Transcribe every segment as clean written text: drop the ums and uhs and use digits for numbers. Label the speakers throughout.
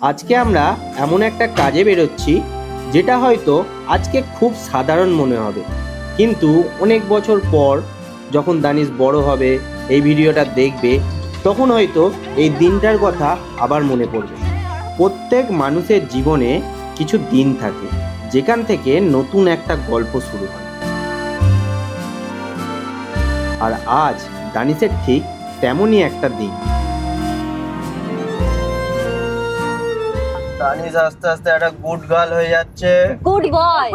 Speaker 1: আজকে আমরা এমন একটা কাজে বেরোচ্ছি যেটা হয়তো আজকে খুব সাধারণ মনে হবে, কিন্তু অনেক বছর পর যখন দানিশ বড় হবে, এই ভিডিওটা দেখবে, তখন হয়তো এই দিনটার কথা আবার মনে পড়বে। প্রত্যেক মানুষের জীবনে কিছু দিন থাকে যেখান থেকে নতুন একটা গল্প শুরু হয়, আর আজ দানিশের ঠিক তেমনই একটা দিন। দানিশ আস্তে আস্তে একটা গুড গার্ল হয়ে যাচ্ছে।
Speaker 2: Good boy.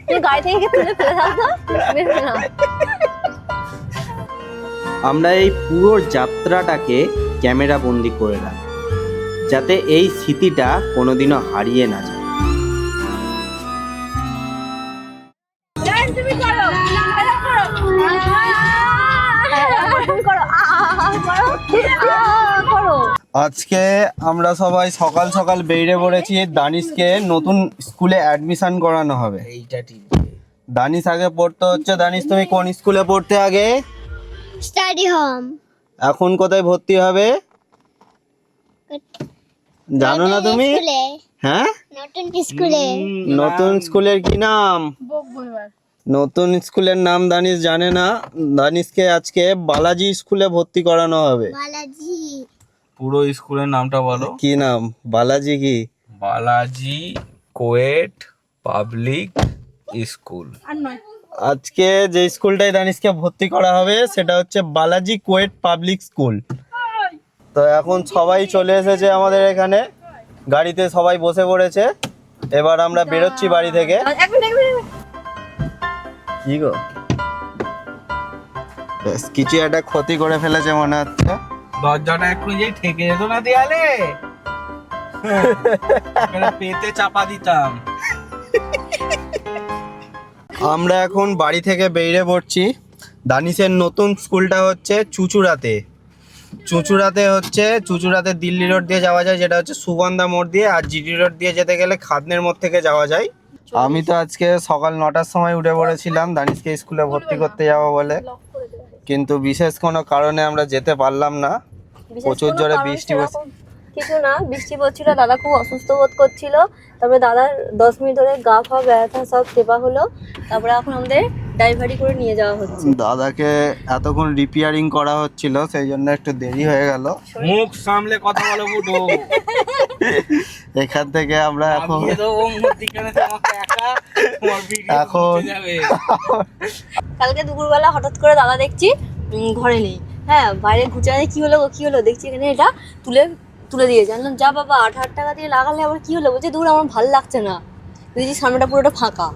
Speaker 2: তুই গাড়ি থেকে কি তুলে ফেলে দাও তো? বেরোবে না।
Speaker 1: আমরা এই পুরো যাত্রাটাকে ক্যামেরা বন্দি করে রাখি, যাতে এই স্মৃতিটা কোনোদিনও হারিয়ে না যায়। আজকে আমরা সবাই সকাল সকাল বেরিয়ে পড়েছি। দানিশকে নতুন স্কুলে অ্যাডমিশন করানো হবে। দানিশ আগে পড়তে হচ্ছে। দানিশ, তুমি কোন স্কুলে পড়তে আগে?
Speaker 3: Study home.
Speaker 1: এখন কোথায় ভর্তি হবে জানো না তুমি? হ্যাঁ,
Speaker 3: নতুন স্কুলে।
Speaker 1: নতুন স্কুলের কি নাম? নতুন স্কুলের নাম দানিশ জানে না। দানিশকে আজকে বালাজি স্কুলে ভর্তি করানো হবে।
Speaker 3: বালাজি।
Speaker 4: পুরো স্কুলের নামটা বলো।
Speaker 1: কি নাম? বালাজি কি?
Speaker 4: বালাজি কোয়েট পাবলিক স্কুল।
Speaker 1: আজকে যে স্কুলটায় দানিশকে ভর্তি করা হবে সেটা হচ্ছে বালাজি কোয়েট পাবলিক স্কুল। তো এখন সবাই চলে এসেছে আমাদের এখানে, গাড়িতে সবাই বসে পড়েছে। এবার আমরা বেরোচ্ছি বাড়ি থেকে। কি গো, বেশ কিছু একটা ক্ষতি করে ফেলেছে মনে হচ্ছে।
Speaker 4: দরজাটা একটু যেই ঠেকে যেত না দেয়ালে, এখানে পেতে চাপা দিতাম।
Speaker 1: আমরা এখন বাড়ি থেকে বেরিয়ে পড়ছি। দানিশের নতুন স্কুলটা হচ্ছে চুঁচুড়াতে। চুঁচুড়াতে দিল্লি রোড দিয়ে যাওয়া যায়, যেটা হচ্ছে সুগন্ধা মোড় দিয়ে, আর জিটি রোড দিয়ে যেতে গেলে খাদনের মোড় থেকে যাওয়া যায়। আমি তো আজকে সকাল 9টার সময় উঠে পড়েছিলাম দানিশকে স্কুলে ভর্তি করতে যাবো বলে, কিন্তু বিশেষ কোনো কারণে আমরা যেতে পারলাম না। প্রচুর জোরে বৃষ্টি
Speaker 2: কিছু না, বৃষ্টি পড়ছিল, দাদা খুব অসুস্থ বোধ করছিল। তারপরে দাদার 10 মিনিট ধরে গা ফা ব্যথা সব চেপা হলো। তারপরে এখন আমাদের ড্রাইভারি করে নিয়ে যাওয়া হচ্ছে।
Speaker 1: দাদাকে এতক্ষণ রিপেয়ারিং করা হচ্ছিল, সেই জন্য একটু দেরি হয়ে গেল।
Speaker 4: মুখ সামলে কথা বলো বুটো।
Speaker 1: এখান থেকে আমরা এখন
Speaker 2: কালকে দুপুরবেলা হঠাৎ করে দাদা দেখছি ঘরে নেই। হ্যাঁ, বাইরে ঘুচানে কি হলো দেখছি এখানে এটা তুলে দিয়ে জানলাম, যা বাবা 8,000 টাকা দিয়ে লাগালে আবার কি হলো? বলছে দূর, আমার ভালো লাগছে না, দেখছি সামনেটা পুরোটা ফাঁকা।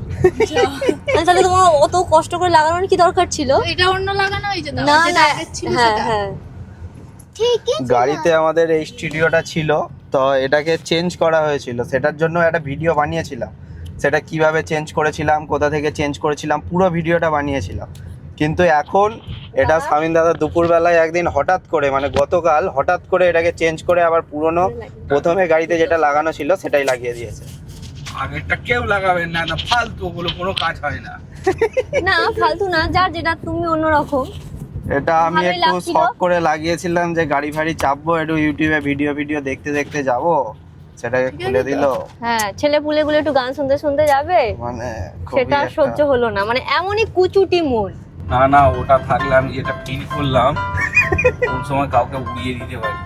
Speaker 2: তাহলে তোমার অত কষ্ট করে লাগানোর কি দরকার ছিল?
Speaker 5: এটা অন্য লাগানো হয়েছে তো,
Speaker 2: না
Speaker 5: যেটা আগে ছিল
Speaker 2: হ্যাঁ
Speaker 5: সেটা।
Speaker 2: হ্যাঁ,
Speaker 1: গাড়িতে আমাদের এই স্টুডিওটা ছিল, তো এটাকে চেঞ্জ করা হয়েছিল। সেটার জন্য একটা ভিডিও বানিয়েছিলাম, সেটা কিভাবে চেঞ্জ করেছিলাম, কোথা থেকে চেঞ্জ করেছিলাম, পুরো ভিডিওটা বানিয়েছিলাম। কিন্তু এখন এটা স্বামীন দাদা দুপুরবেলায় একদিন হঠাৎ করে, মানে গতকাল হঠাৎ করে এটাকে চেঞ্জ করে আবার পুরনো প্রথমে গাড়িতে যেটা লাগানো ছিল সেটাই লাগিয়ে দিয়েছে।
Speaker 4: আগেরটা কেউ লাগাবেন না, ফালতু, ওগুলো কোনো কাজ হয় না।
Speaker 2: না ফালতু না, যার যেটা তুমি অন্যরকম।
Speaker 1: এটা আমি
Speaker 2: ভালোই
Speaker 1: একটু
Speaker 2: লাগছিল।
Speaker 1: শখ করে লাগিয়েছিলাম যে গাড়ি ফাড়ি চাপবো, একটু ইউটিউবে ভিডিও দেখতে দেখতে যাবো, সেটাকে খুলে দিল।
Speaker 2: হ্যাঁ, ছেলে পুলে গুলো একটু গান শুনতে শুনতে যাবে,
Speaker 1: মানে
Speaker 2: সেটা আর সহ্য হলো না। মানে এমনই কুচুটি মন।
Speaker 4: না ওটা থাকলে আমি যেটা ফিল করলাম কোন সময় কাউকে উড়িয়ে দিতে পারি।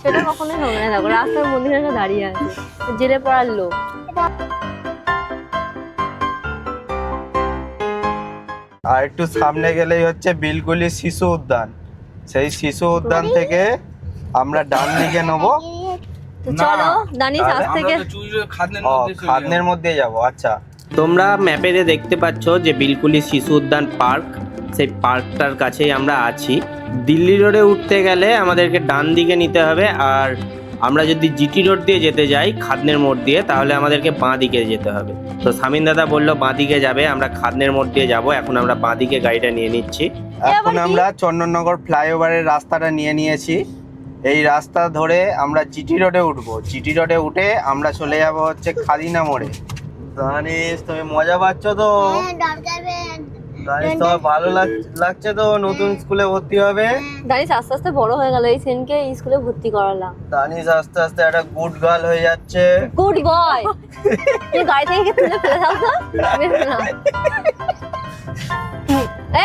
Speaker 2: সেটা কখনোই হবে না। দেখো রাস্তার মন্দিরে দাঁড়িয়ে আছে, জেলে পড়ার লোক।
Speaker 1: আর একটু সামনে গেলেই হচ্ছে বিলকুলি শিশু উদ্যান। সেই শিশু উদ্যান থেকে আমরা ডান দিকে নেবো।
Speaker 2: তো চলো দানিশ আজ থেকে
Speaker 1: খাদনের মধ্যে যাবো। আচ্ছা, তোমরা ম্যাপে দেখতে পাচ্ছ যে বিলকুলি শিশু উদ্যান পার্ক, সেই পার্কটার কাছেই আমরা আছি। দিল্লি রোডে উঠতে গেলে আমাদেরকে ডান দিকে নিতে হবে, আর আমরা যদি জিটি রোড দিয়ে যেতে যাই খাদনের মোড় দিয়ে, তাহলে আমাদেরকে বাঁ দিকে যেতে হবে। তো স্বামীন দাদা বললো বাঁ দিকে যাবে, আমরা খাদনের মোড় দিয়ে যাব। এখন আমরা বাঁ দিকে গাড়িটা নিয়ে নিচ্ছি। এখন আমরা চন্দননগর ফ্লাইওভারের রাস্তাটা নিয়ে নিয়েছি। এই রাস্তা ধরে আমরা জিটি রোডে উঠবো। জিটি রোডে উঠে আমরা চলে যাব হচ্ছে খাদিনা মোড়ে। দানিশ, তুমি মজা পাচ্ছ তো? দানিশ তোমার ভালো লাগছে তো নতুন স্কুলে ভর্তি হবে?
Speaker 2: দানিশ আস্তে আস্তে বড় হয়ে গেল, এই সেনকে এই স্কুলে ভর্তি করালাম।
Speaker 1: দানিশ আস্তে আস্তে একটা গুড গার্ল হয়ে যাচ্ছে।
Speaker 2: Good boy. তুই গাড়ি থেকে তুলে ফেলে দাও তো। না।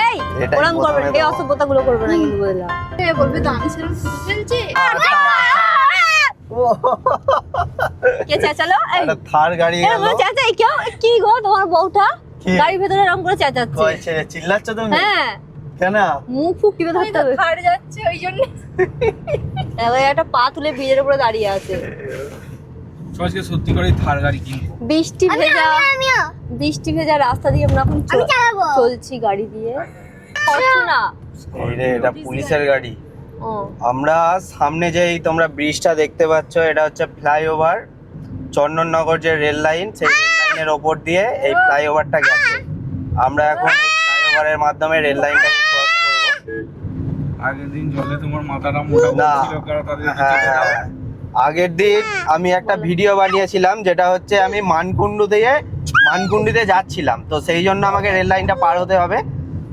Speaker 2: এই
Speaker 1: এটাই
Speaker 2: ওরম করবে,
Speaker 1: প্রথমে
Speaker 2: এই
Speaker 1: তো-
Speaker 2: অসভ্যতাগুলো করবে না কিন্তু বললাম।
Speaker 3: বলবে দানিশের ফুটে ফেলছে।
Speaker 2: কে চেঁচালো? এই
Speaker 1: একটা থার গাড়ি গেল।
Speaker 2: এরকম চেঁচাই কেউ? কি গো তোমার বউটা
Speaker 1: কি?
Speaker 2: গাড়ির ভেতরে এরকম করে চেঁচাচ্ছে?
Speaker 1: কইছে চিল্লাচ্ছ তুমি?
Speaker 2: হ্যাঁ,
Speaker 1: কেন?
Speaker 2: মুখ ফুক টিপে ধরতে হবে।
Speaker 3: খাড় যাচ্ছে ওই জন্য।
Speaker 2: এবার একটা পা তুলে ব্রিজের উপরে দাঁড়িয়ে আছে।
Speaker 4: আজকে সত্যি করে থার গাড়ি কিনবো।
Speaker 2: বৃষ্টি ভেজা,
Speaker 3: আমিও
Speaker 2: বৃষ্টি ভেজা রাস্তা দিয়ে আমরা এখন
Speaker 3: আমি চালাবো।
Speaker 2: চলছি গাড়ি দিয়ে। হচ্ছে না।
Speaker 1: এই রে এটা পুলিশের গাড়ি।
Speaker 2: ও
Speaker 1: আমরা সামনে যেই তোমরা ব্রিজটা দেখতে পাচ্ছ এটা হচ্ছে ফ্লাইওভার, চন্দননগর যে রেল লাইন সেই রেল লাইনের ওপর দিয়ে এই ফ্লাইওভারটা গেছে। আমরা এখন এই ফ্লাইওভারের মাধ্যমে রেল লাইনটাকে ক্রস করব।
Speaker 4: আগের দিন জলে তোমার মাথাটা মোটা
Speaker 1: না
Speaker 4: ছিল কারণ তাদের
Speaker 1: হ্যাঁ হ্যাঁ আগের দিন আমি একটা ভিডিও বানিয়েছিলাম যেটা হচ্ছে আমি মানকুণ্ডুতে যাচ্ছিলাম, তো সেই জন্য আমাকে রেল লাইনটা পার হতে হবে।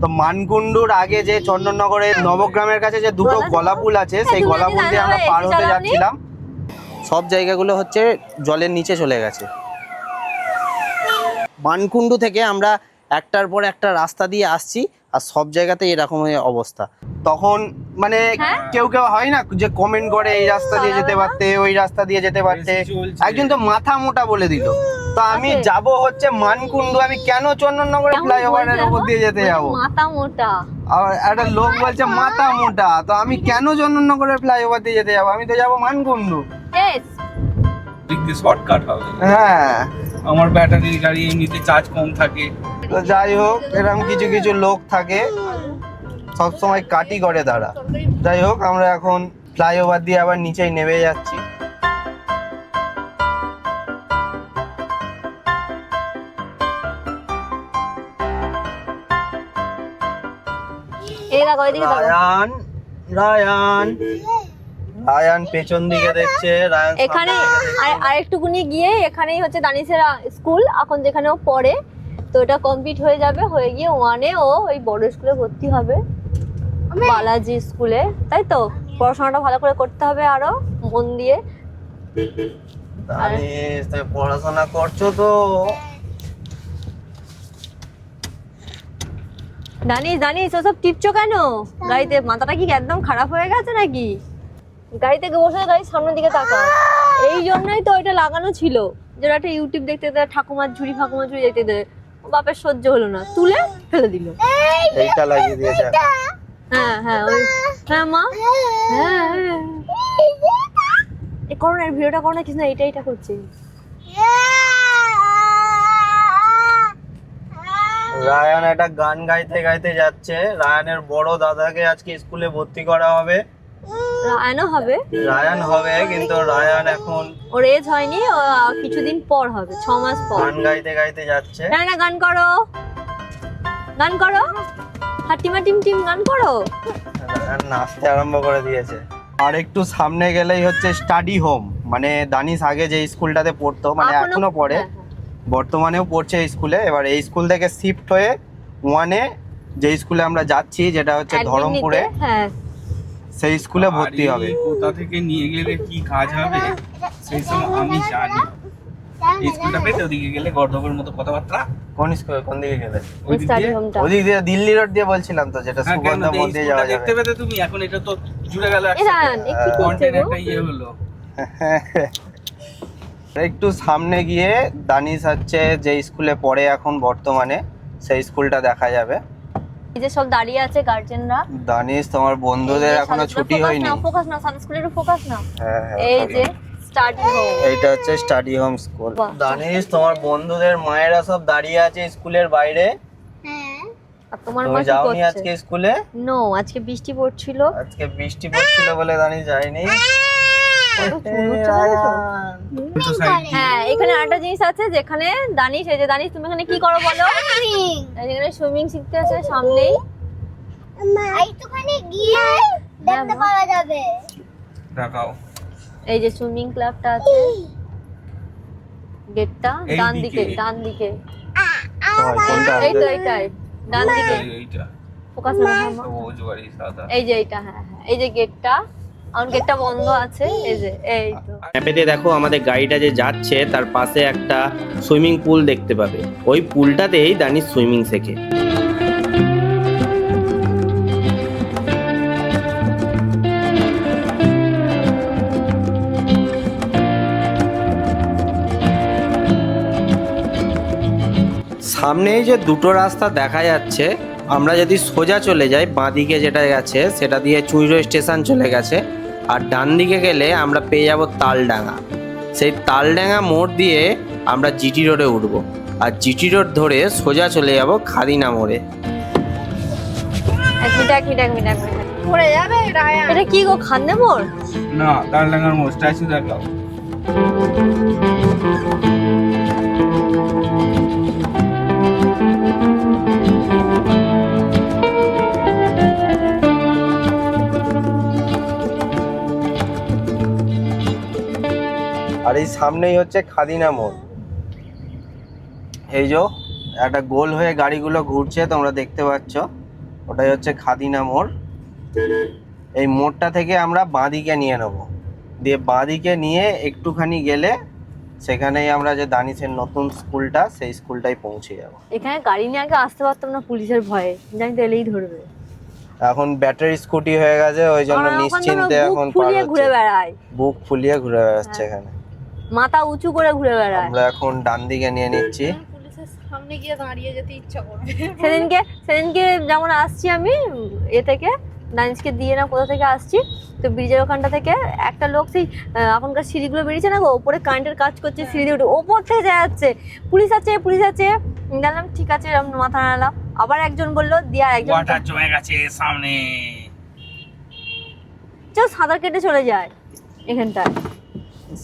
Speaker 1: তো মানকুণ্ডুর আগে যে চন্দননগরের নবগ্রামের কাছে যে দুটো গলাপুল আছে সেই গলাপুল দিয়ে আমরা পার হতে যাচ্ছিলাম। সব জায়গাগুলো হচ্ছে জলের নিচে চলে গেছে। মানকুণ্ডু থেকে আমরা একটার পর একটা রাস্তা দিয়ে আসছি আর সব জায়গাতেই এরকম অবস্থা। তখন মানে
Speaker 2: হ্যাঁ?
Speaker 1: কেউ কেউ হয় না যে কমেন্ট করে এই রাস্তা দিয়ে যেতে পারতে ওই রাস্তা দিয়ে যেতে পারতে।
Speaker 4: চলছে।
Speaker 1: একজন তো মাথা মোটা বলে দিল। তো আমি
Speaker 2: আচ্ছা।
Speaker 1: যাব হচ্ছে মানকুণ্ডু, আমি কেন চন্দননগরে
Speaker 2: কেমন
Speaker 1: ফ্লাইওভারের
Speaker 2: বলছে
Speaker 1: উপর দিয়ে
Speaker 2: এখন?
Speaker 1: যেতে যাব?
Speaker 2: মাথা মোটা।
Speaker 1: আর একটা লোক বলছে মাথা মোটা, তো আমি কেন চন্দননগরের ফ্লাইওভার দিয়ে যেতে যাব? আমি তো যাব মানকুণ্ডু।
Speaker 2: Yes.
Speaker 4: দিক দিয়ে শর্টকাট হবে।
Speaker 1: হ্যাঁ
Speaker 4: আমার ব্যাটারির গাড়ি এমনিতে চার্জ কম থাকে।
Speaker 1: তো যাই হোক এরকম কিছু কিছু লোক থাকে সব সময় কাটি করে তারা। যাই হোক আমরা এখন ফ্লাইওভার দিয়ে আবার নিচেই নেমে যাচ্ছি।
Speaker 2: এই দেখো এদিকে দেখো।
Speaker 1: রায়ান রায়ান রায়ান পেছন দিকে দেখছে, রায়ান সামনে
Speaker 2: এখানে
Speaker 1: দিকে দেখছে।
Speaker 2: আরেকটুকুনি গিয়ে এখানেই হচ্ছে দানিশের স্কুল এখন যেখানে ও পড়ে। তো এটা কমপ্লিট হয়ে যাবে, হয়ে গিয়ে ওয়ানে ও ওই বড় স্কুলে ভর্তি হবে, বালাজি স্কুলে। তাই তো পড়াশোনাটা ভালো করে করতে হবে আরো মন দিয়ে।
Speaker 1: দানিশ তুমি পড়াশোনা করছো তো?
Speaker 2: দানিশ ওসব টিপছো কেন গাড়িতে? মাথাটা কি একদম খারাপ হয়ে গেছে নাকি? গাড়ি থেকে বসে গাড়ির সামনের দিকে তাকাও। এই জন্যই তো এটা লাগানো ছিল, যেটা একটা ইউটিউব দেখতে দেয়, ঠাকুমার ঝুড়ি দেখতে দেয়। ও বাপের সহ্য হলো না, তুলে ফেলে দিল।
Speaker 1: এইটা লাগিয়ে দিয়েছে এখন।
Speaker 2: হ্যাঁ হ্যাঁ ওই হ্যাঁ মা হ্যাঁ হ্যাঁ এই করো না, এর ভিডিওটা করো না, কিছু না, এটা করছে।
Speaker 1: রায়ান একটা গান গাইতে গাইতে যাচ্ছে। রায়ানের বড় দাদাকে আজকে স্কুলে ভর্তি করা হবে।
Speaker 2: রায়ানও হবে,
Speaker 1: রায়ান হবে কিন্তু রায়ান এখন
Speaker 2: ওর এজ হয়নি, ও কিছুদিন পর হবে, 6 মাস পর।
Speaker 1: গান গাইতে গাইতে যাচ্ছে।
Speaker 2: না গান করো, গান করো, হাটিমা টিম টিম গান করো।
Speaker 1: রায়ান নাচতে আরম্ভ করে দিয়েছে। আর একটু সামনে গেলেই হচ্ছে স্টাডি হোম, মানে দানিশ আগে যে স্কুলটাতে পড়তো, মানে এখনো পড়ে,
Speaker 2: হ্যাঁ, হ্যাঁ।
Speaker 1: বর্তমানেও পড়ছে এই স্কুলে। এবার এই স্কুল থেকে শিফট হয়ে ওয়ানে যে স্কুলে আমরা যাচ্ছি যেটা হচ্ছে
Speaker 2: Admin
Speaker 1: ধরমপুরে,
Speaker 2: নিতে, হ্যাঁ
Speaker 1: সেই স্কুলে ভর্তি
Speaker 4: আর
Speaker 1: হবে।
Speaker 4: এই কোথা থেকে নিয়ে গেলে কি কাজ হবে সেই সব আমি জানি। এই স্কুলটা পেতে ওদিকে গেলে গর্ধবের মতো কথাবার্তা।
Speaker 1: কোন স্কুল, কোন দিকে গেলে?
Speaker 4: ওই দিক
Speaker 2: স্টাডি
Speaker 4: দিয়ে?
Speaker 2: হোমটা।
Speaker 1: ওদিক দিয়ে দিল্লি রোড দিয়ে বলছিলাম তো, যেটা
Speaker 4: হ্যাঁ, কেন?
Speaker 1: সুগন্ধা
Speaker 4: এই
Speaker 1: মধ্যে
Speaker 4: স্কুলটা
Speaker 1: যাওয়া
Speaker 4: দেখতে
Speaker 1: যাবে।
Speaker 4: পেতে তুমি এখন এটা তো জুড়ে গেল
Speaker 2: এ রায়ান এ কি করছে
Speaker 4: কন্টেন্ট
Speaker 2: গো?
Speaker 4: একটা ইয়ে হলো।
Speaker 1: একটু সামনে গিয়ে দানিশ হচ্ছে যে স্কুলে পড়ে এখন বর্তমানে, সেই স্কুলটা দেখা যাবে।
Speaker 2: এই যে সব দাঁড়িয়ে আছে গার্জেনরা।
Speaker 1: দানিশ তোমার বন্ধুদের এখনো ছুটি হয়নি।
Speaker 2: ফোকাস না সানস্কুলের ফোকাস না।
Speaker 1: হ্যাঁ, হ্যাঁ,
Speaker 2: এই
Speaker 1: sorry।
Speaker 2: যে স্টাডি হোম।
Speaker 1: এইটা হচ্ছে স্টাডি হোম স্কুল।
Speaker 2: বাহ।
Speaker 1: দানিশ তোমার বন্ধুদের মায়েরা সব দাঁড়িয়ে আছে স্কুলের বাইরে।
Speaker 3: হ্যাঁ
Speaker 2: আর তোমার
Speaker 1: তুমি
Speaker 2: মা কি
Speaker 1: যাওনি
Speaker 2: করছে?
Speaker 1: আজকে স্কুলে?
Speaker 2: নো, আজকে বৃষ্টি পড়ছিল।
Speaker 1: আজকে বৃষ্টি পড়ছিল বলে দানিশ যায়নি।
Speaker 2: কত চুল উঠছে দেখেছো?
Speaker 4: তো সাইড
Speaker 2: হ্যাঁ, এখানে আরেকটা জিনিস আছে যেখানে দানিশ, এই যে দানিশ তুমি এখানে কি করো বলো? এখানে সুইমিং শিখতে আছে সামনেই।
Speaker 3: একটুখানি গিয়ে দেখতে
Speaker 2: মা।
Speaker 3: পাওয়া যাবে।
Speaker 4: দেখাও।
Speaker 2: এই যে সুইমিং ক্লাবটা আছে, গেটটা
Speaker 4: এই
Speaker 2: ডান
Speaker 4: দিকে।
Speaker 2: দিকে, ডান দিকে।
Speaker 1: কোনটা?
Speaker 2: এই তো এইটাই। ডান দিকে
Speaker 4: এইটা
Speaker 2: ফোকাস
Speaker 4: সবুজ বাড়ি সাদা।
Speaker 2: এই যে এইটা, হ্যাঁ হ্যাঁ, এই যে গেটটা, আমার গেটটা বন্ধ আছে, এই যে এই তো।
Speaker 1: ম্যাপেতে দেখো আমাদের গাড়িটা যে যাচ্ছে তার পাশে একটা সুইমিং পুল দেখতে পাবে, ওই পুলটাতেই দানিশ সুইমিং শেখে। সামনেই যে দুটো রাস্তা দেখা যাচ্ছে, আমরা যদি সোজা চলে যাই বাঁদিকে যেটা গেছে সেটা দিয়ে চুইরো স্টেশন চলে গেছে, আর ডান দিকে গেলে আমরা পেয়ে যাব তালডাঙ্গা। সেই তালডাঙ্গা মোড় দিয়ে আমরা জিটি রোডে উঠবো, আর জিটি রোড ধরে সোজা চলে যাব খাদিনা মোড়ে।
Speaker 2: এক মিনিট
Speaker 3: পড়ে যাবে রায়া।
Speaker 2: এটা কি গো, খান্নে মোড়?
Speaker 4: না, তালডাঙ্গার মোড় স্ট্যাচু দেখাও।
Speaker 1: আর এই সামনেই হচ্ছে খাদিনা মোড়। এই যে একটা গোল হয়ে গাড়িগুলো ঘুরছে তোমরা দেখতে পাচ্ছ, ওটাই হচ্ছে খাদিনা মোড়। এই মোড়টা থেকে আমরা বাঁদিকে নিয়ে নেব, দিয়ে বাঁদিকে নিয়ে একটুখানি গেলে সেখানেই আমরা যে দানিশের নতুন স্কুলটা, সেই স্কুলটাই পৌঁছে যাব।
Speaker 2: এখানে গাড়ি নিয়ে আগে আসতে পারতাম না পুলিশের ভয়ে, জানি তো এলেই ধরবে।
Speaker 1: এখন ব্যাটারি স্কুটি হয়ে গেছে, ওই জন্য নিশ্চিন্তে এখন
Speaker 2: ফুলিয়ে ঘুরে বেড়ায়,
Speaker 1: বুক ফুলিয়ে ঘুরে বেড়াচ্ছে এখানে।
Speaker 2: মাথা উঁচু করে ঘুরে বেড়ায়।
Speaker 1: আমরা এখন ডান দিকে নিয়ে নিচ্ছি।
Speaker 3: পুলিশের সামনে গিয়ে দাঁড়িয়ে যেতে ইচ্ছা করবে।
Speaker 2: সেদিনকে যেমন আসছি আমি এ থেকে দানিশকে দিয়ে, না কোথা থেকে আসছি, তো ব্রিজের ওখানটা থেকে একটা লোক সেই এখনকার সিঁড়িগুলো বেরিয়েছে না গো, ওপরে কারেন্টের কাজ করছে, সিঁড়ি দিয়ে উঠে ওপর থেকে যাচ্ছে, পুলিশ আছে জানলাম ঠিক আছে, এরকম মাথা নাড়ালাম। আবার একজন বললো, দিয়া একজন
Speaker 4: ওয়াটার জমে গেছে সামনে।
Speaker 2: চল সাঁতার কেটে চলে যায় এখানটায়।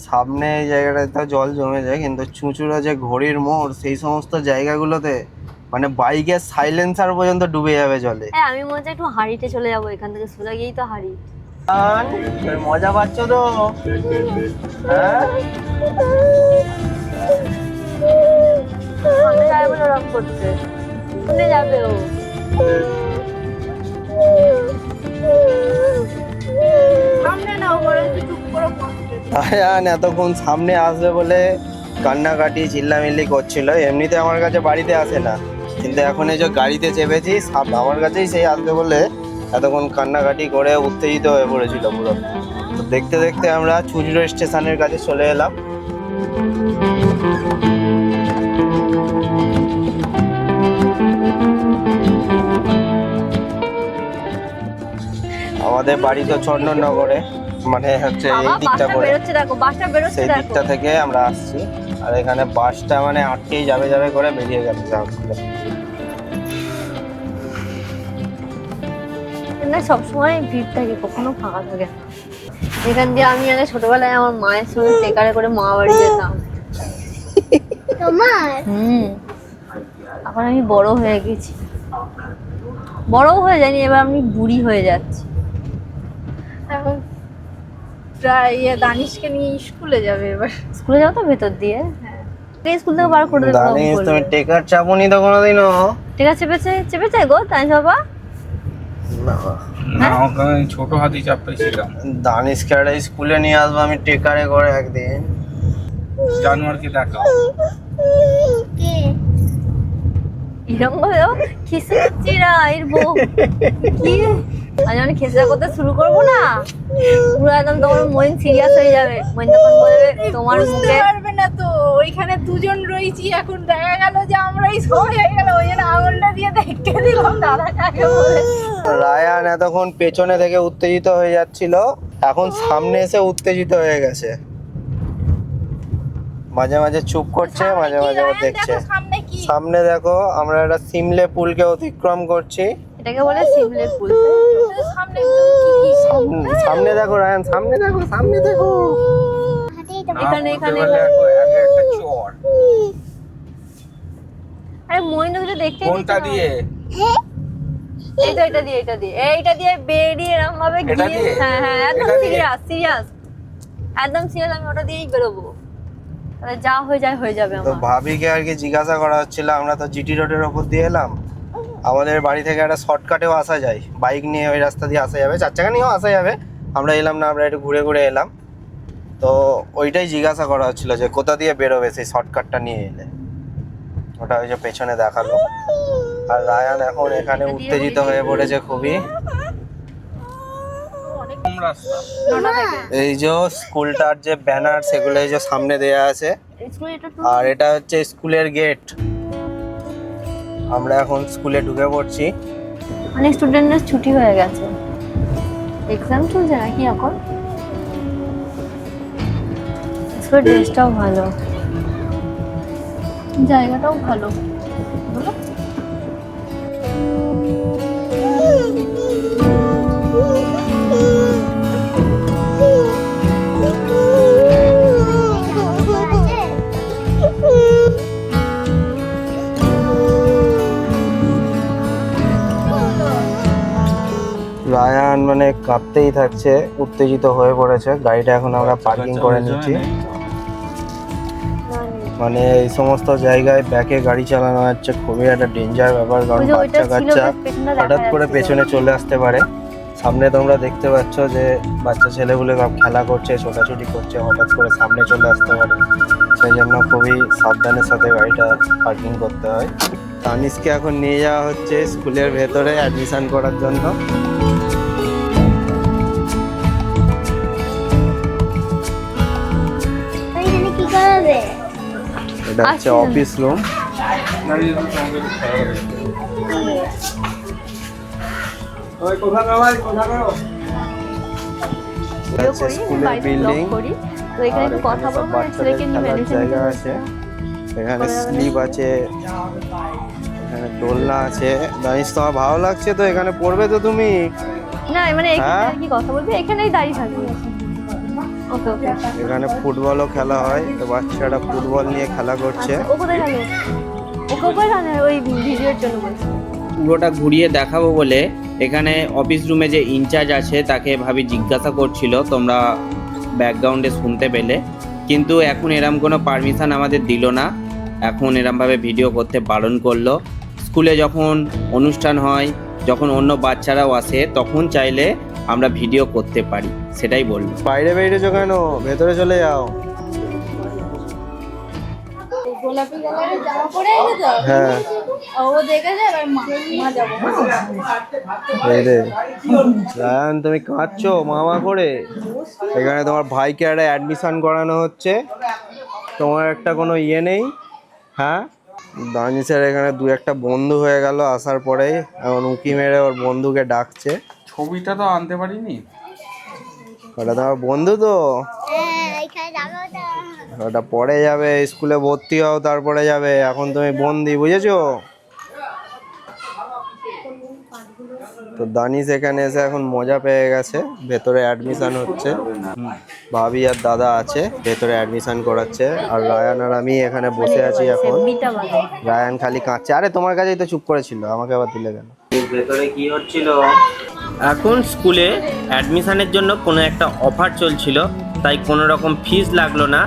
Speaker 1: সামনে এই জায়গাটায় তো জল জমে যায়, কিন্তু চুঁচুড়া যে ঘড়ির মোড়, সেই সমস্ত জায়গাগুলোতে মানে বাইকের সাইলেন্সার পর্যন্ত ডুবে যাবে জলে।
Speaker 2: হ্যাঁ, আমি মনে হচ্ছে একটু হাঁড়িতে চলে যাবো, এখান থেকে সোজা গিয়েই তো হাঁড়ি।
Speaker 1: মজা পাচ্ছ তো? হ্যাঁ,
Speaker 2: সামনে যাবে বলে ওরকম করছে, সামনে যাবে ও।
Speaker 3: সামনে না ওপরে চুপ করে বসতে।
Speaker 1: আয়ান এতক্ষণ সামনে আসবে বলে কান্নাকাটি চিল্লামিল্লি করছিল। এমনিতে আমার কাছে বাড়িতে আসে না, কিন্তু এখন এই যে গাড়িতে চেপেছি আমার কাছেই সেই আসবে বলে এতক্ষণ কান্নাকাটি করে উত্তেজিত হয়ে পড়েছিল পুরো। তো দেখতে দেখতে আমরা চুঁচুড়া স্টেশনের কাছে চলে এলাম। আমাদের বাড়ি তো চন্দননগরে, মানে হচ্ছে এই
Speaker 2: বাবা
Speaker 1: দিকটা
Speaker 2: বাসটা
Speaker 1: করে,
Speaker 2: বেরোচ্ছে দেখো, বাসটা বেরোচ্ছে
Speaker 1: সেই
Speaker 2: দেখো।
Speaker 1: দিকটা থেকে আমরা আসছি। আর এখানে বাসটা মানে আটকেই যাবে করে বেরিয়ে গেছে জাম খুলে।
Speaker 2: এখানে সবসময় ভিড় থাকে, কখনো ফাঁকা থাকে না। এখান দিয়ে আমি আগে ছোটবেলায় আমার মায়ের সঙ্গে টেকারে করে মা বাড়ি যেতাম।
Speaker 3: তোমার
Speaker 2: এখন আমি বড় হয়ে গেছি, বড়ও হয়ে যায়নি, এবার আমি বুড়ি হয়ে যাচ্ছি।
Speaker 3: এখন প্রায় দানিশকে নিয়ে স্কুলে যাবে এবার।
Speaker 2: স্কুলে যাও তো ভেতর দিয়ে, এই স্কুল থেকে বার করে দেবো।
Speaker 1: দানিশ তুমি টেকার চাপুনি তো কোনোদিনও?
Speaker 2: ঠিক আছে, চেপেছে গো তাই বাবা।
Speaker 4: না, ওকে আমি ছোট হাতি চাপ পেয়েছিলাম।
Speaker 1: দানিশকে একটা স্কুলে নিয়ে আসবো আমি টেকারে করে একদিন।
Speaker 4: জানোয়ারকে দেখাও।
Speaker 3: কে
Speaker 2: এরকম ভাবে খিসুচিরা এর বউ কি, আমি যখন খেসা করতে শুরু করবো না, পুরো একদম তোমার মন সিরিয়াস হয়ে যাবে। মন তখন বলবে তোমার
Speaker 3: বুঝতে
Speaker 2: মুখে,
Speaker 3: পারবে না তো, ওইখানে দুজন রয়েছি, এখন দেখা গেল যে আমরাই সবাই হয়ে গেল, ওই জন্য আঙুলটা দিয়ে দেখতে দিলাম দাদা কাকে বলে।
Speaker 1: রায়ান এতক্ষণ পেছনে থেকে উত্তেজিত হয়ে যাচ্ছিল, এখন সামনে এসে উত্তেজিত হয়ে গেছে। মাঝে মাঝে চুপ করছে, মাঝে মাঝে আবার দেখছে।
Speaker 3: সামনে কি?
Speaker 1: সামনে দেখো আমরা একটা সিমলে পুলকে অতিক্রম করছি।
Speaker 2: এটাকে বলে সিমলে ফুল।
Speaker 3: সামনে কি?
Speaker 1: সামনে দেখো রায়ান, সামনে দেখো, সামনে দেখো।
Speaker 2: এখানে
Speaker 4: একটা চর।
Speaker 2: আরে মহিন্দ্রগুলো দেখতে
Speaker 4: কোনটা দিয়ে?
Speaker 2: এইটা দিয়ে বেরিয়ে এরকম ভাবে
Speaker 4: এটা
Speaker 2: গিয়ে,
Speaker 4: দিয়ে?
Speaker 2: হ্যাঁ একদম
Speaker 4: এটা দিয়ে?
Speaker 2: সিরিয়াস একদম সিরিয়াস, আমি ওটা দিয়েই বেরোবো, তাহলে যা হয়ে যাবে
Speaker 1: তো
Speaker 2: আমার।
Speaker 1: ভাবিকে আর কি জিজ্ঞাসা করা হচ্ছিল, আমরা তো জিটি রোডের ওপর দিয়ে এলাম, আমাদের বাড়ি থেকে একটা শর্টকাটেও আসা যায়, বাইক নিয়ে ওই রাস্তা দিয়ে আসা যাবে, 4 চাকা নিয়েও আসা যাবে। আমরা এলাম না, আমরা একটু ঘুরে ঘুরে এলাম। তো ওইটাই জিজ্ঞাসা করা হচ্ছিল যে কোথা দিয়ে বেরোবে সেই শর্টকাটটা নিয়ে এলে। ওটা ওই যে পেছনে দেখালো। আর রায়ান এখন এখানে উত্তেজিত হয়ে পড়েছে খুবই।
Speaker 4: কম রাস্তা।
Speaker 1: এই যে স্কুলটার যে ব্যানার সেগুলো এই যে সামনে দেয়া আছে, আর এটা হচ্ছে স্কুলের গেট। আমরা এখন স্কুলে ঢুকে পড়ছি।
Speaker 2: অনেক স্টুডেন্টদের ছুটি হয়ে গেছে, এক্সাম চলছে নাকি এখন। স্কুলের ড্রেসটাও ভালো, জায়গাটাও ভালো।
Speaker 1: রায়ান মানে কাঁপতেই থাকছে, উত্তেজিত হয়ে পড়েছে। গাড়িটা এখন আমরা পার্কিং করে নিচ্ছি। মানে এই সমস্ত জায়গায় ব্যাকে গাড়ি চালানো হচ্ছে খুবই একটা ডেঞ্জার ব্যাপার, কারণ বাচ্চা কাচ্চা হঠাৎ করে পেছনে চলে আসতে পারে। সামনে তোমরা দেখতে পাচ্ছ যে বাচ্চা ছেলেগুলো সব খেলা করছে, ছোটাছুটি করছে, হঠাৎ করে সামনে চলে আসতে পারে। সেই জন্য খুবই সাবধানের সাথে গাড়িটা পার্কিং করতে হয়। তানিশকে এখন নিয়ে যাওয়া হচ্ছে স্কুলের ভেতরে অ্যাডমিশন করার জন্য। এটা হচ্ছে অফিস রুম। স্কুলের বিল্ডিং,
Speaker 2: তো এখানে একটু কথা বলবো, ছেলেকে নিয়ে ম্যানেজার
Speaker 1: জায়গা আছে। এখানে স্লিপ আছে, এখানে দোলনা আছে। জানিস তোমার ভালো লাগছে তো? এখানে পড়বে তো তুমি?
Speaker 2: না মানে এখানে কি কথা বলবে, এখানেই দাঁড়িয়ে থাকবে। ওকে ওকে।
Speaker 1: এখানে ফুটবলও খেলা হয়, তো বাচ্চারা ফুটবল নিয়ে খেলা করছে।
Speaker 2: ও কোথায় গেল? ও কোথায় গেল? ওই ভিডিওর জন্য বলছি।
Speaker 1: পুরোটা ঘুরিয়ে দেখাবো বলে এখানে অফিস রুমে যে ইনচার্জ আছে তাকে ভাবি জিজ্ঞাসা করছিল, তোমরা ব্যাকগ্রাউন্ডে শুনতে পেলে। কিন্তু এখন এরম কোনো পারমিশন আমাদের দিল না, এখন এরমভাবে ভিডিও করতে বারণ করলো। স্কুলে যখন অনুষ্ঠান হয়, যখন অন্য বাচ্চারাও আসে, তখন চাইলে আমরা ভিডিও করতে পারি, সেটাই বললো। বাইরে বেরিয়েছো কেন? ভেতরে চলে যাও।
Speaker 3: গোলাপি কালারের জামা পরে এলে তো
Speaker 1: হ্যাঁ
Speaker 3: ও দেখেছে, এবার মা যাবো।
Speaker 1: এই রে রায়ান, তুমি কাঁদছো মামা করে? এখানে তোমার ভাইকে একটা অ্যাডমিশন করানো হচ্ছে, তোমার একটা কোনো ইয়ে নেই। হ্যাঁ, দানিশের এখানে 2-1 বন্ধু হয়ে গেল আসার পরেই, এখন উঁকি মেরে ওর বন্ধুকে ডাকছে।
Speaker 4: ছবিটা তো আনতে পারিনি।
Speaker 1: ওটা তোমার বন্ধু তো, ওটা পরে যাবে, স্কুলে ভর্তি হও তারপরে যাবে, এখন তুমি বন্দি, বুঝেছো? তো দানিশ এখানে এসে এখন মজা পেয়ে গেছে, ভেতরে অ্যাডমিশন হচ্ছে। ভাবি আর দাদা আছে, ভেতরে অ্যাডমিশন করাচ্ছে। আর রায়ান আর আমি এখানে বসে আছি এখন। রায়ান খালি কাঁদছে। আরে তোমার কাছেই তো চুপ করেছিল, আমাকে আবার তুলে গেল। ভেতরে কি হচ্ছিল? এখন স্কুলে অ্যাডমিশনের জন্য কোনো একটা অফার চলছিল, তাই কোনো রকম ফিস লাগলো না।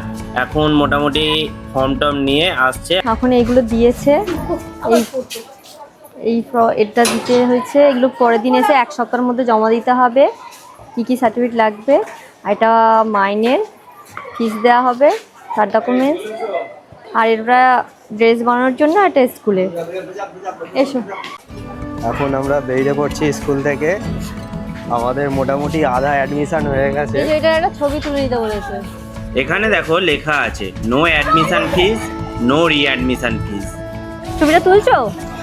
Speaker 1: এখন মোটামুটি ফর্ম টর্ম নিয়ে আসছে।
Speaker 2: এখন এইগুলো দিয়েছে, এটা দিতে হয়েছে। এগুলো পরের দিন এসে 1 সপ্তাহের মধ্যে জমা দিতে হবে। কী কী সার্টিফিকেট লাগবে, এটা মাইনের ফিস দেওয়া হবে, তার ডকুমেন্টস, আর এটা ড্রেস বানানোর জন্য একটা স্কুলে। এসো,
Speaker 1: এখন আমরা বেরিয়ে পড়ছি স্কুল থেকে। আমাদের মোটামুটি আধা অ্যাডমিশন হয়ে গেছে।
Speaker 2: এটা একটা ছবি তুলে দিতে বলেছে।
Speaker 1: এখানে দেখো লেখা আছে no admission fees, no readmission fees.
Speaker 2: ছবিটা তুলছো?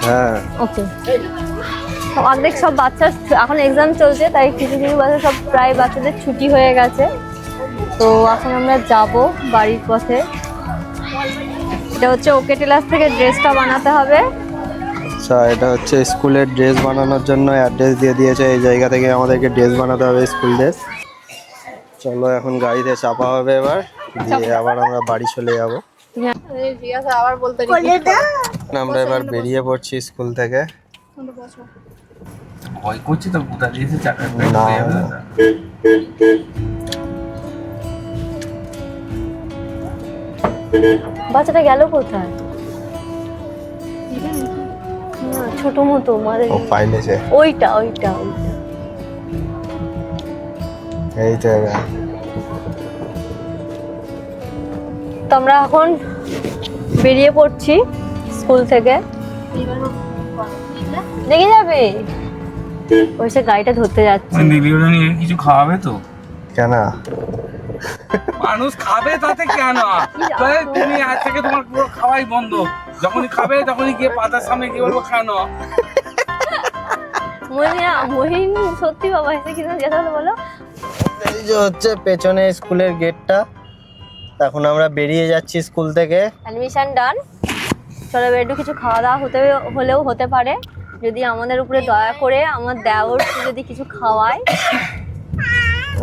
Speaker 1: হ্যাঁ
Speaker 2: ওকে। অর্ধেক সব বাচ্চা এখন এক্সাম চলছে, তাই কিছু কিছু বাচ্চা, সব প্রায় বাচ্চাদের ছুটি হয়ে গেছে। তো এখন আমরা যাব বাড়ির পথে। এটা হচ্ছে ওকে টেলার্স থেকে ড্রেসটা বানাতে হবে।
Speaker 1: আচ্ছা, এটা হচ্ছে স্কুলের ড্রেস বানানোর জন্য অ্যাড্রেস দিয়ে দিয়েছে। এই জায়গা থেকে আমাদেরকে ড্রেস বানাতে হবে, স্কুল ড্রেস। চলো এখন গাড়িতে চাপা হবে, এবার দিয়ে আবার আমরা বাড়ি চলে যাবো।
Speaker 3: আবার বলতে
Speaker 1: আমরা এবার বেরিয়ে পড়ছি স্কুল থেকে।
Speaker 4: ভয় করছি তো, কোথা দিয়েছে চাকা
Speaker 1: না।
Speaker 2: বাচ্চাটা গেল কোথায়? ছোট মতো মাঝে
Speaker 1: ও পাইলেছে
Speaker 2: ওইটা ওইটা ওইটা
Speaker 1: এই জায়গা।
Speaker 2: তো আমরা এখন বেরিয়ে পড়ছি স্কুল থেকে। দেখে যাবে ওই সে গাড়িটা ধরতে যাচ্ছে।
Speaker 4: দিদিরা নিয়ে কিছু খাওয়াবে তো?
Speaker 1: কেন
Speaker 4: মানুষ খাবে তাতে কেন? তাহলে তুমি আজ থেকে তোমার পুরো খাওয়াই বন্ধ। যখনই খাবে তখনই গিয়ে পাতার সামনে গিয়ে বলবো খানো।
Speaker 2: মহিন সত্যি বাবা এসে কি যেতে হলো বলো।
Speaker 1: এই যে হচ্ছে পেছনে স্কুলের গেটটা। এখন আমরা বেরিয়ে যাচ্ছি স্কুল থেকে।
Speaker 2: অ্যাডমিশন ডান। চলো এবার একটু কিছু খাওয়া দাওয়া হলেও হতে পারে যদি আমাদের উপরে দয়া করে আমার দেওর যদি কিছু খাওয়ায়।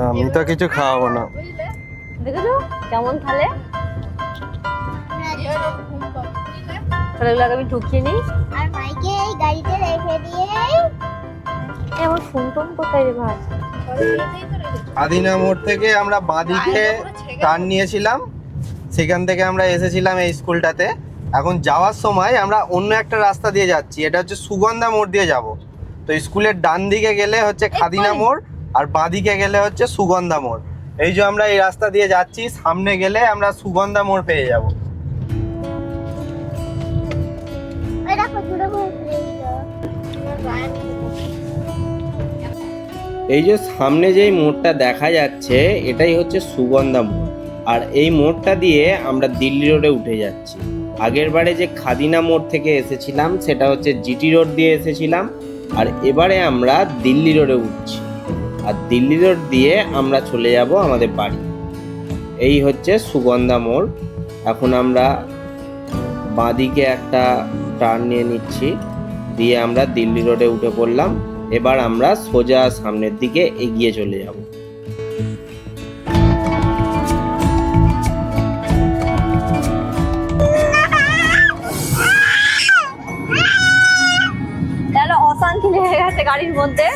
Speaker 1: আমি তো কিছু খাওয়াবো না।
Speaker 2: দেখেছো কেমন তাহলে? চলো এগুলোকে আমি ঢুকিয়ে নিই
Speaker 3: আর মাইকে এই গাড়িতে রেখে দিয়ে
Speaker 2: আমার ফোন টোন কোথায় রে ভাই?
Speaker 1: আদিনা মোড় থেকে আমরা বাঁদিকে টার্ন নিয়েছিলাম, সেখান থেকে আমরা এসেছিলাম এই স্কুলটাতে। এখন যাওয়ার সময় আমরা অন্য একটা রাস্তা দিয়ে যাচ্ছি, এটা হচ্ছে সুগন্ধা মোড় দিয়ে যাব। তো স্কুলের ডান দিকে গেলে হচ্ছে খাদিনা মোড় আর বাঁদিকে গেলে হচ্ছে সুগন্ধা মোড়। এই যে আমরা এই রাস্তা দিয়ে যাচ্ছি, সামনে গেলে আমরা সুগন্ধা মোড় পেয়ে যাব।
Speaker 3: এটা কতটা করে
Speaker 1: এই যে সামনে যেই মোড়টা দেখা যাচ্ছে এটাই হচ্ছে সুগন্ধা মোড়, আর এই মোড়টা দিয়ে আমরা দিল্লি রোডে উঠে যাচ্ছি। আগের বারে যে খাদিনা মোড় থেকে এসেছিলাম সেটা হচ্ছে জিটি রোড দিয়ে এসেছিলাম, আর এবারে আমরা দিল্লি রোডে উঠছি। আর দিল্লি রোড দিয়ে আমরা চলে যাব আমাদের বাড়ি। এই হচ্ছে সুগন্ধা মোড়। এখন আমরা বাঁদিকে একটা টার্ন নিয়ে নিচ্ছি, দিয়ে আমরা দিল্লি রোডে উঠে পড়লাম। এবার আমরা সোজা সামনের দিকে এগিয়ে চলে যাব।
Speaker 2: তাহলে অশান্তি লেগে গেছে গাড়ির মধ্যে।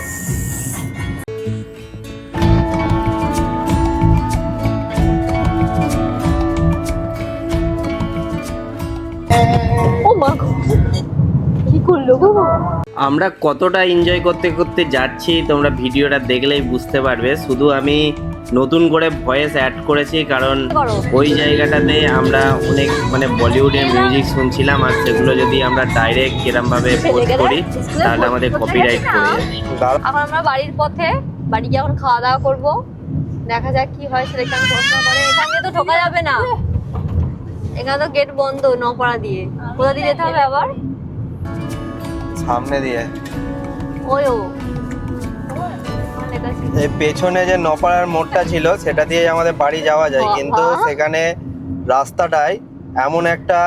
Speaker 2: ও মা গো, কি করলো গো?
Speaker 1: আমরা কতটা এনজয় করতে করতে যাচ্ছি তোমরা ভিডিওটা দেখলেই বুঝতে পারবে। শুধু আমি নতুন করে ভয়েস অ্যাড করেছি কারণ ওই জায়গাটাতে আমরা অনেক মানে বলিউডের মিউজিক শুনছিলাম, আর সেগুলো যদি আমরা ডাইরেক্ট কিরমভাবে পোস্ট করি তাহলে আমাদের কপিরাইট করে যাবে।
Speaker 2: এখন আমরা বাড়ির পথে, বাড়ি গিয়ে এখন খাওয়া দাওয়া করবো। দেখা যাক কি হয় সেটা আমি প্রশ্ন করে। এখানে তো ঢোকা যাবে না, এখানে তো গেট বন্ধ নপাড়া দিয়ে। কোথা দিয়ে যেতে হবে আবার?
Speaker 1: সামনে দিয়ে
Speaker 2: ওই ও
Speaker 1: এই পেছনে যে নপাড়ার মোড়টা ছিল সেটা দিয়ে আমাদের বাড়ি যাওয়া যায়, কিন্তু সেখানে রাস্তাটায় এমন একটা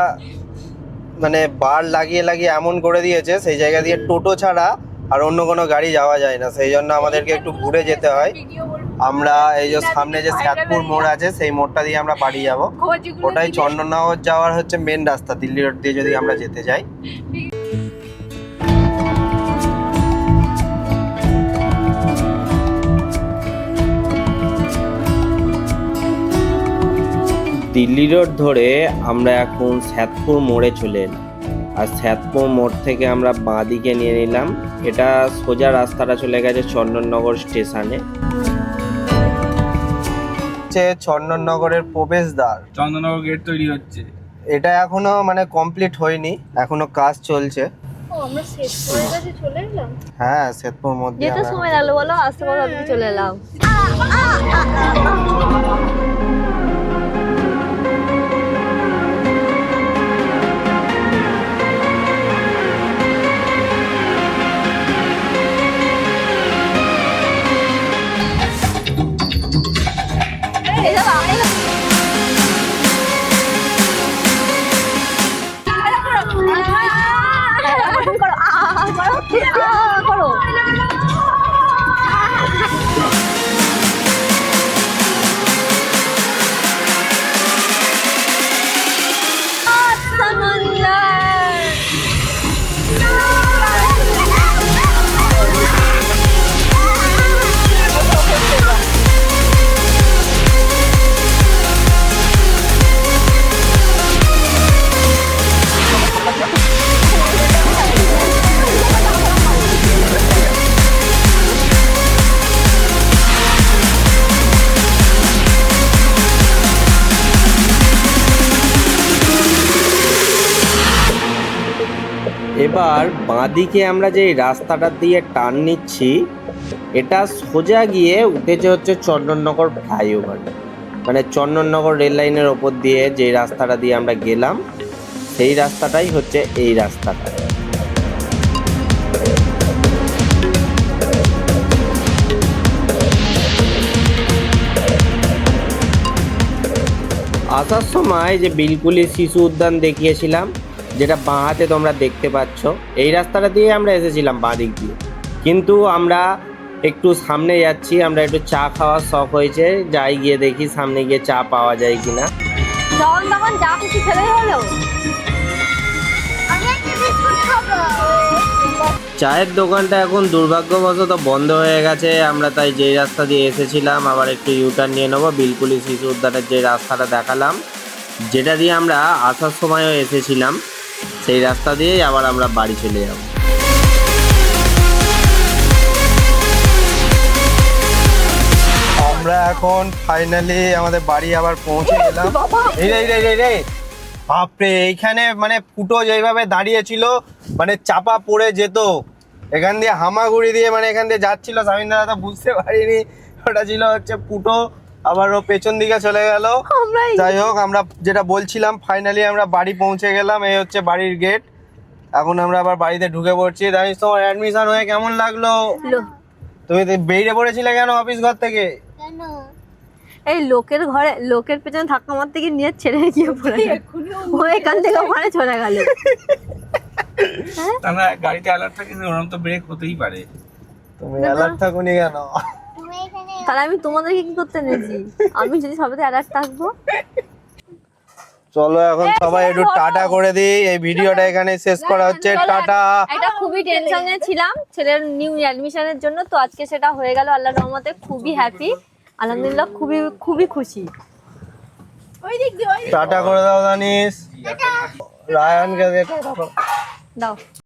Speaker 1: মানে বার লাগিয়ে লাগিয়ে এমন করে দিয়েছে সেই জায়গা দিয়ে টোটো ছাড়া আর অন্য কোনো গাড়ি যাওয়া যায় না। সেই জন্য আমাদেরকে একটু ঘুরে যেতে হয়। আমরা এই যে সামনে যে শ্যাতপুর মোড় আছে সেই মোড়টা দিয়ে আমরা বাড়ি যাব। ওটাই চন্দননগর যাওয়ার হচ্ছে মেন রাস্তা, দিল্লি রোড দিয়ে যদি আমরা যেতে যাই। দিল্লি রোড ধরে আমরা এখন শ্যাতপুর মোড়ে চলে এলাম, আর শ্যাতপুর মোড় থেকে আমরা বাঁ দিকে নিয়ে নিলাম। এটা সোজা রাস্তাটা চলে গেছে চন্দননগর স্টেশনে। চন্দননগরের প্রবেশদ্বার,
Speaker 4: চন্দননগর গেট তৈরি হচ্ছে।
Speaker 1: এটা এখনো মানে কমপ্লিট হয়নি, এখনো কাজ চলছে।
Speaker 3: আমরা শেষ করে গেছে, চলে এলাম।
Speaker 1: হ্যাঁ, শ্যাতপুর মধ্যে
Speaker 2: যেতে সময় লাগলো বলো, আসতে কথা আপনি চলে এলাম। করো
Speaker 1: এবার বাঁদিকে আমরা যে রাস্তাটা দিয়ে টার্ন নিচ্ছি, এটা সোজা গিয়ে উঠেছে হচ্ছে চন্দননগর ফ্লাইওভার, মানে চন্দননগর রেল লাইনের ওপর দিয়ে যে রাস্তাটা দিয়ে আমরা গেলাম সেই রাস্তাটাই হচ্ছে এই রাস্তাটা। আসার সময় যে বিলকুলি শিশু উদ্যান দেখিয়েছিলাম, যেটা বাঁ হাতে তোমরা দেখতে পাচ্ছ, এই রাস্তাটা দিয়ে আমরা এসেছিলাম বাঁ দিক দিয়ে, কিন্তু আমরা একটু সামনে যাচ্ছি, আমরা একটু চা খাওয়ার শখ হয়েছে, যাই গিয়ে দেখি সামনে গিয়ে চা পাওয়া যায় কিনা।
Speaker 2: যখন তখন যা কিছু খেলে হলো।
Speaker 1: চায়ের দোকানটা এখন দুর্ভাগ্যবশত বন্ধ হয়ে গেছে, আমরা তাই যেই রাস্তা দিয়ে এসেছিলাম আবার একটু ইউটার্ন নিয়ে নেবো। বিলকুলি শিশু উদ্যানের যে রাস্তাটা দেখালাম, যেটা দিয়ে আমরা আসার সময়ও এসেছিলাম, সেই রাস্তা দিয়েই আবার আমরা বাড়ি চলে যাব।
Speaker 5: আমরা এখন ফাইনালি আমাদের বাড়ি আবার পৌঁছে গেলাম। এই রে বাপরে, এইখানে মানে ফুটো যেভাবে দাঁড়িয়ে ছিল মানে চাপা পড়ে যেত, এখান দিয়ে হামাগুড়ি দিয়ে মানে এখান দিয়ে যাচ্ছিল, স্বামীন দাদা বুঝতে পারিনি ওটা ছিল হচ্ছে ফুটো, আবার ও পেছন দিকে চলে গেল। যাই হোক, আমরা যেটা বলছিলাম, ফাইনালি আমরা বাড়ি পৌঁছে গেলাম। এই হচ্ছে বাড়ির গেট। এখন আমরা আবার বাড়িতে ঢুকে পড়ছি। জানিস তোমার অ্যাডমিশন হয়ে কেমন লাগলো? তুমি বেরিয়ে পড়েছিলে কেন অফিস ঘর থেকে?
Speaker 2: এই লোকের ঘরে লোকের পেছনে ধাক্কা মারতে গিয়ে নিয়ে ছেড়ে গিয়ে পড়ে ও এখান থেকে ওখানে চলে গেল।
Speaker 4: তারা গাড়িতে অ্যালার্ট থাকে, ওরকম তো ব্রেক হতেই পারে।
Speaker 5: তুমি অ্যালার্ট থাকুনি কেন?
Speaker 2: তাহলে আমি তোমাদেরকে কি করতে নিয়েছি? আমি যদি সবাই অ্যালার্ট থাকবো।
Speaker 5: চলো এখন সবাই একটু টাটা করে দিই, এই ভিডিওটা এখানে শেষ করা হচ্ছে। টাটা।
Speaker 2: এটা খুবই টেনশনে ছিলাম ছেলের নিউ অ্যাডমিশনের জন্য, তো আজকে সেটা হয়ে গেল আল্লাহর রহমতে। খুবই হ্যাপি, আলহামদুলিল্লাহ, খুবই খুবই খুশি।
Speaker 5: টাটা করে দাও দানিশ, রায়ানকে টাটা করো।
Speaker 2: দাও।